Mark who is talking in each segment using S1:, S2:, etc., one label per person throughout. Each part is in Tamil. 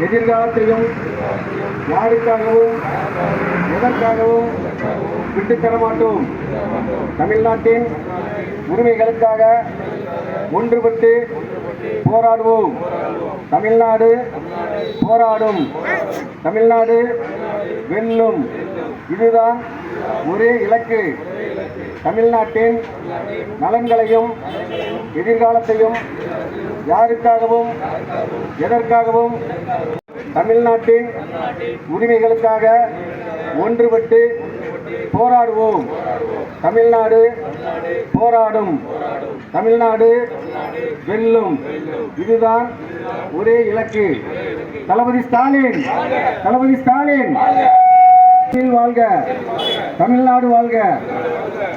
S1: எதிர்காலத்தையும் யாருக்காகவும் எதற்காகவும் விட்டுத்தர மாட்டோம். தமிழ்நாட்டின் உரிமைகளுக்காக ஒன்றுபட்டு போராடுவோம். தமிழ்நாடு போராடும், தமிழ்நாடு வெல்லும். இதுதான் ஒரே இலக்கு. தமிழ்நாட்டின் நலன்களையும் எதிர்காலத்தையும் யாருக்காகவும் எதற்காகவும் தமிழ்நாட்டின் உரிமைகளுக்காக ஒன்றுபட்டு போராடுவோம். தமிழ்நாடு போராடும், தமிழ்நாடு வெல்லும். இதுதான் ஒரே இலக்கு. தளபதி ஸ்டாலின், தளபதி ஸ்டாலின் வாழ்க, தமிழ்நாடு வாழ்க,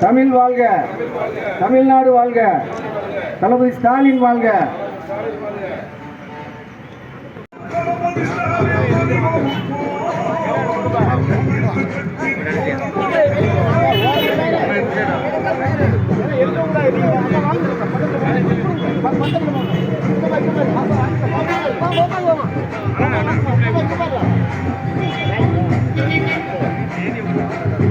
S1: தமிழ் வாழ்க, தமிழ்நாடு வாழ்க, தளபதி ஸ்டாலின் வாழ்க.
S2: Ini